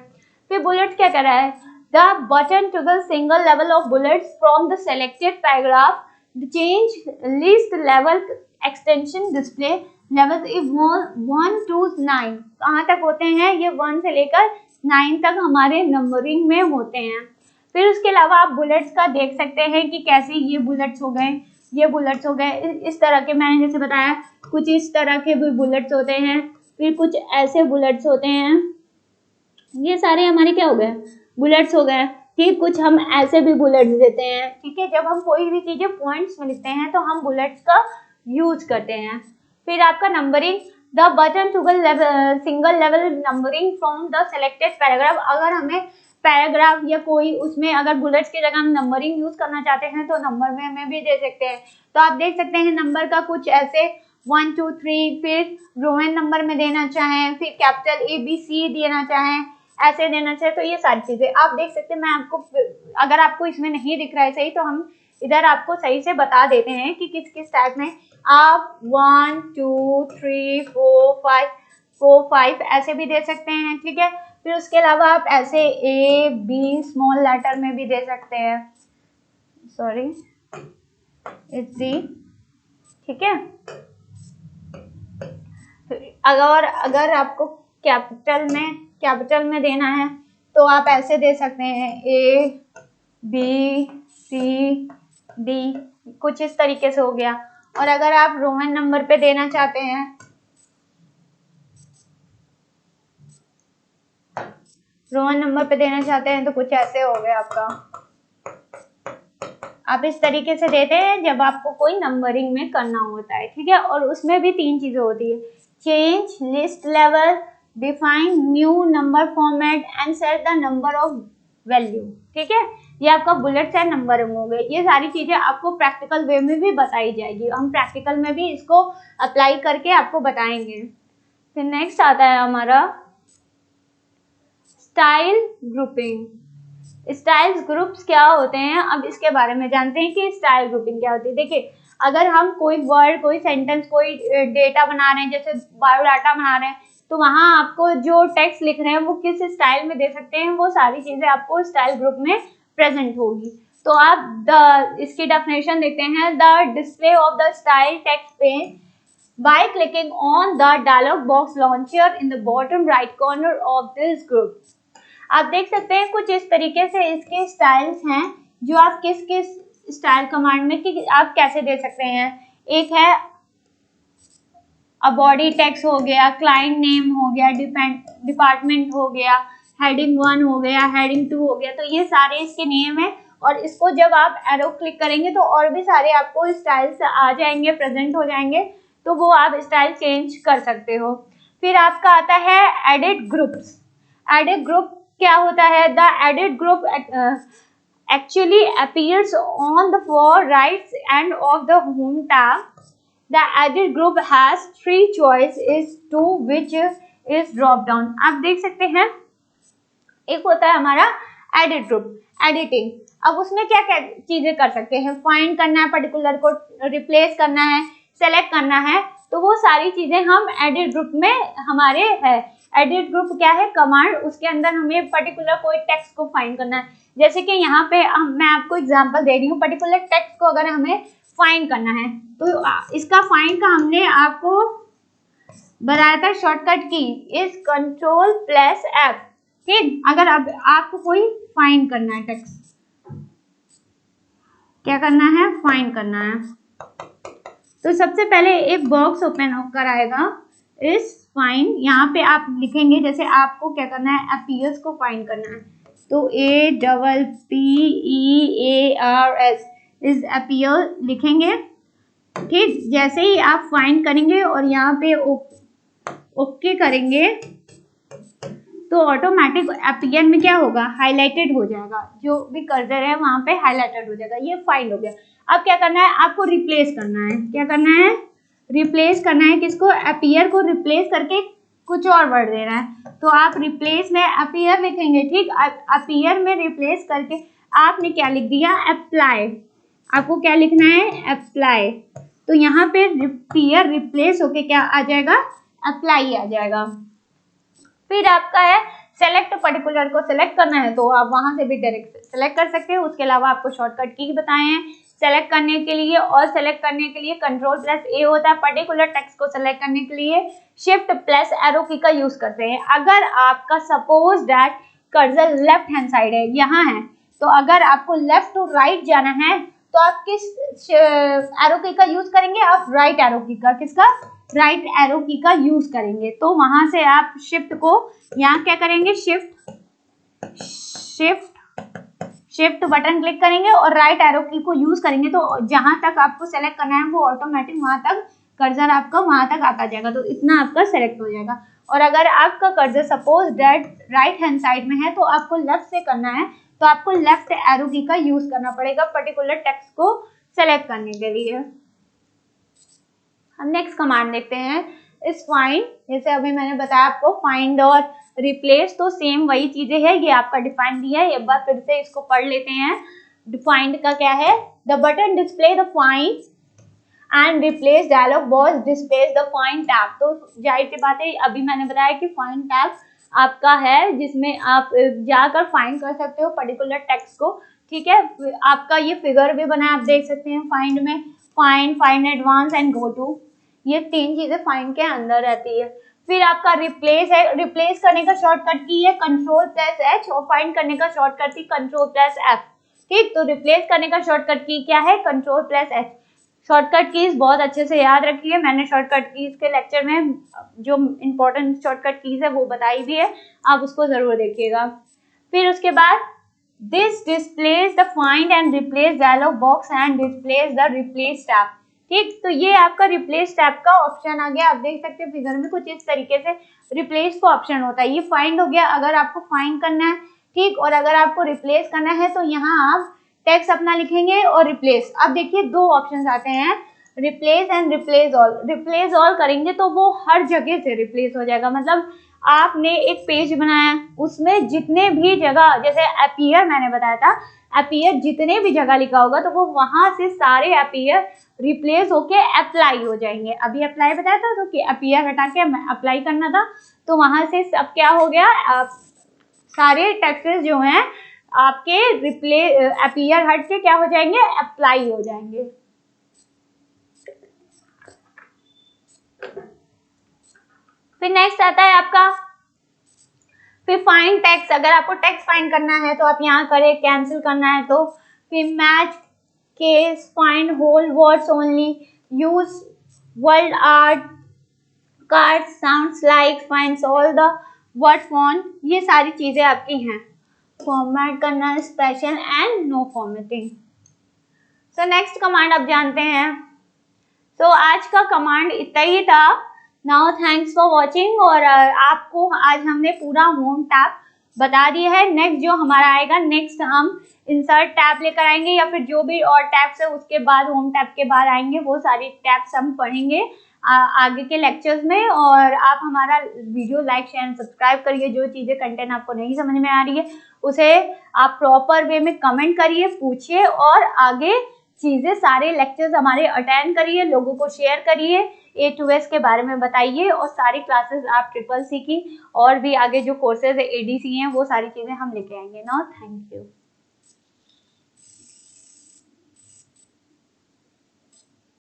फिर बुलेट क्या कर रहा है, the button toggle single level of bullets from the selected paragraph, the change list level extension display levels is 1 to 9। कहाँ तक होते हैं ये, 1 से लेकर 9 तक हमारे नंबरिंग में होते हैं। फिर उसके अलावा आप बुलेट्स का देख सकते हैं कि कैसे ये बुलेट्स हो गए, ये बुलेट्स हो गए, इस तरह के, मैंने जैसे बताया कुछ इस तरह के भी बुलेट्स होते हैं, फिर कुछ ऐसे बुलेट्स होते हैं, ये सारे हमारे क्या हो गए, बुलेट्स हो गए। ठीक, कुछ हम ऐसे भी बुलेट्स देते हैं, ठीक है। जब हम कोई भी चीजें पॉइंट्स में लिखते हैं तो हम बुलेट्स का यूज करते हैं। फिर आपका numbering, the button toggle single level numbering from the selected paragraph. अगर हमें पैराग्राफ या कोई उसमें अगर बुलेट्स की जगह हम नंबरिंग यूज करना चाहते हैं तो नंबर में हमें भी दे सकते हैं। तो आप देख सकते हैं नंबर का कुछ ऐसे 1 2 3, फिर रोमन नंबर में देना चाहें, फिर कैपिटल ABC देना चाहें, ऐसे देना चाहिए। तो ये सारी चीजें आप देख सकते हैं। मैं आपको, अगर आपको इसमें नहीं दिख रहा है सही तो हम इधर आपको सही से बता देते हैं कि किस किस टाइप में आप 1 2 3 4 5 ऐसे भी दे सकते हैं, ठीक है। फिर उसके अलावा आप ऐसे AB स्मॉल लेटर में भी दे सकते हैं, सॉरी इट्स D, ठीक है। अगर आपको कैपिटल में देना है तो आप ऐसे दे सकते हैं ABCD, कुछ इस तरीके से हो गया। और अगर आप रोमन नंबर पे देना चाहते हैं, तो कुछ ऐसे हो गया आपका। आप इस तरीके से देते हैं जब आपको कोई नंबरिंग में करना होता है, ठीक है। और उसमें भी 3 चीजें होती है, change list level, define new number format and set the number of value, ठीक है। ये आपका बुलेट्स एंड नंबरिंग हो गए। ये सारी चीजें आपको प्रैक्टिकल वे में भी बताई जाएगी, हम प्रैक्टिकल में भी इसको अप्लाई करके आपको बताएंगे। फिर नेक्स्ट आता है हमारा स्टाइल ग्रुपिंग। स्टाइल्स ग्रुप्स क्या होते हैं, अब इसके बारे में जानते हैं कि स्टाइल ग्रुपिंग क्या होती है। देखिए, अगर हम कोई वर्ड, कोई सेंटेंस, कोई डेटा बना रहे हैं, जैसे बायोडाटा बना रहे हैं, तो वहां आपको जो टेक्स्ट लिख रहे हैं वो किस स्टाइल में दे सकते हैं, वो सारी चीजें आपको स्टाइल ग्रुप में प्रेजेंट होगी। तो आप इसकी डेफिनेशन देखते हैं, the display of the style text page by clicking on the dialog box launcher in the bottom right corner of this group। आप देख सकते हैं कुछ इस तरीके से इसके स्टाइल्स हैं जो आप किस किस स्टाइल कमांड में कि आप कैसे दे सकते हैं। एक है बॉडी टेक्स्ट हो गया, क्लाइंट नेम हो गया, डिपार्टमेंट हो गया, हेडिंग 1 हो गया, हेडिंग 2 हो गया। तो ये सारे इसके नेम है और इसको जब आप एरो क्लिक करेंगे तो और भी सारे आपको स्टाइल्स आ जाएंगे, प्रेजेंट हो जाएंगे, तो वो आप स्टाइल चेंज कर सकते हो। फिर आपका आता है एडिट ग्रुप्स। एडिट ग्रुप क्या होता है, the edit group actually appears on the far right end of the home tab। The edit group has 3 choices to which is drop down। आप देख सकते हैं एक होता है हमारा एडिट ग्रुप, एडिटिंग। अब उसमें क्या क्या चीजें कर सकते हैं, फाइंड करना है, पर्टिकुलर को रिप्लेस करना है, सेलेक्ट करना है, तो वो सारी चीजें हम एडिट ग्रुप में हमारे है। एडिट ग्रुप क्या है, कमांड, उसके अंदर हमें पर्टिकुलर कोई टेक्स्ट को फाइंड करना है। जैसे कि यहाँ पे मैं आपको एग्जांपल दे रही हूँ, पर्टिकुलर टेक्स्ट को अगर हमें फाइंड करना है तो इसका फाइंड का हमने आपको बताया था शॉर्टकट की इज Ctrl+F। ठीक, अगर अब आपको कोई फाइंड करना है टेक्स्ट, क्या करना है, फाइंड करना है, तो सबसे पहले एक बॉक्स ओपन होकर आएगा इस फाइंड। यहाँ पे आप लिखेंगे, जैसे आपको क्या करना है, अपीयर्स को फाइंड करना है, तो APPEARS इज अपीयर लिखेंगे। ठीक, जैसे ही आप फाइंड करेंगे और यहाँ पे ओके करेंगे तो ऑटोमेटिक अपीयर में क्या होगा, हाईलाइटेड हो जाएगा, जो भी कर्सर है वहां पे हाईलाइटेड हो जाएगा। ये फाइंड हो गया। अब क्या करना है, आपको रिप्लेस करना है। क्या करना है, रिप्लेस करना है किसको, अपीयर को रिप्लेस करके कुछ और वर्ड देना है। तो आप रिप्लेस में अपीयर लिखेंगे। ठीक, अपीयर में रिप्लेस करके आपने क्या लिख दिया, अप्लाई। आपको क्या लिखना है, अप्लाई। तो यहाँ पे अपीयर रिप्लेस होके क्या आ जाएगा, अप्लाई आ जाएगा। फिर आपका है सेलेक्ट, पर्टिकुलर को सेलेक्ट करना है तो आप वहां से भी डायरेक्ट सेलेक्ट कर सकते हो। उसके अलावा आपको शॉर्टकट की बताए हैं सेलेक्ट करने के लिए, और सेलेक्ट करने के लिए Ctrl+A होता है। पर्टिकुलर टेक्स्ट को सेलेक्ट करने के लिए Shift+ एरो की का यूज करते हैं। अगर आपका suppose that cursor left hand side है, यहाँ है, तो अगर आपको लेफ्ट टू राइट जाना है तो आप किस एरो की का यूज करेंगे, आप राइट एरो की का, किसका, राइट एरो की का यूज करेंगे। तो वहां से आप शिफ्ट को यहाँ क्या करेंगे, शिफ्ट बटन क्लिक करेंगे और राइट एरो की को यूज करेंगे, तो जहां तक आपको सेलेक्ट करना है वो ऑटोमेटिक वहां तक कर्सर आपका वहां तक आता जाएगा, तो इतना आपका सेलेक्ट हो जाएगा। और अगर आपका cursor suppose that right hand side में है तो आपको लेफ्ट से करना है, तो आपको लेफ्ट एरो की का यूज करना पड़ेगा पर्टिकुलर टेक्स्ट को सेलेक्ट करने के लिए। हम नेक्स्ट कमांड देखते हैं, इस फाइंड। जैसे अभी मैंने बताया आपको फाइंड और रिप्लेस, तो सेम वही चीजें है, ये आपका डिफाइंड दिया है। एक बार फिर से इसको पढ़ लेते हैं। डिफाइंड का क्या है, the button display the find and replace dialog box displace the find tab. तो जाहिर सी बात है, अभी मैंने बताया कि फाइंड टैब आपका है जिसमें आप जाकर फाइंड कर सकते हो पर्टिकुलर टेक्स्ट को। ठीक है, आपका ये फिगर भी बना है, आप देख सकते हैं फाइंड में, find advance and go to, ये 3 चीजें फाइंड के अंदर रहती है। फिर आपका रिप्लेस है, रिप्लेस करने का शॉर्टकट की है Ctrl+H और फाइंड करने का शॉर्टकट की Ctrl+F। ठीक, तो रिप्लेस करने का शॉर्टकट की क्या है, Ctrl+H। शॉर्टकट कीज बहुत अच्छे से याद रखिए, मैंने शॉर्टकट कीज के लेक्चर में जो इम्पोर्टेंट शॉर्टकट कीज है वो बताई भी है, आप उसको जरूर देखिएगा। फिर उसके बाद this displace the find and replace dialog box and displace the replace tab. ठीक, तो ये आपका रिप्लेस टैब का ऑप्शन आ गया। आप देख सकते हैं फिगर में कुछ इस तरीके से रिप्लेस का ऑप्शन होता है। ये फाइंड हो गया अगर आपको फाइंड करना है। ठीक, और अगर आपको रिप्लेस करना है तो यहाँ आप टेक्स्ट अपना लिखेंगे और रिप्लेस। अब देखिए 2 ऑप्शन आते हैं, replace and replace all. Replace all करेंगे तो वो हर जगह से रिप्लेस हो जाएगा, मतलब आपने एक पेज बनाया, उसमें जितने भी जगह, जैसे अपीयर मैंने बताया था, अपीयर जितने भी जगह लिखा होगा तो वो वहां से सारे अपीयर रिप्लेस होके अप्लाई हो जाएंगे। अभी अप्लाई बताया था तो कि अपीयर हटा के अप्लाई करना था, तो वहां से अब क्या हो गया, सारे टेक्सेस जो हैं आपके अपीयर हट के क्या हो जाएंगे, अप्लाई हो जाएंगे। फिर नेक्स्ट आता है आपका फिर फाइंड टेक्स्ट। अगर आपको टेक्स्ट फाइंड करना है तो आप यहाँ करें, कैंसिल करना है तो फिर match case, find whole words only, use word art, card sounds like, finds all the word font, ये सारी चीजें आपकी हैं। फॉर्मेट करना है special and no formatting. So next command आप जानते हैं। सो आज का कमांड इतना ही था। Now thanks for watching. और आपको आज हमने पूरा होम टैब बता दिया है। नेक्स्ट जो हमारा आएगा, नेक्स्ट हम इंसर्ट टैब लेकर आएंगे, या फिर जो भी और टैब्स है उसके बाद होम टैब के बाद आएंगे, वो सारी टैब्स हम पढ़ेंगे आगे के लेक्चर्स में। और आप हमारा video like share and subscribe करिए। जो चीज़ें कंटेंट आपको नहीं समझ में आ रही है उसे आप प्रॉपर वे में कमेंट करिए, पूछिए, और आगे चीज़ें सारे लेक्चर्स हमारे अटेंड करिए, लोगों को शेयर करिए, A to S के बारे में बताइए। और सारी क्लासेस आप CCC की और भी आगे जो कोर्सेज ADC हैं वो सारी चीज़ें हम लेके आएंगे। Now thank you.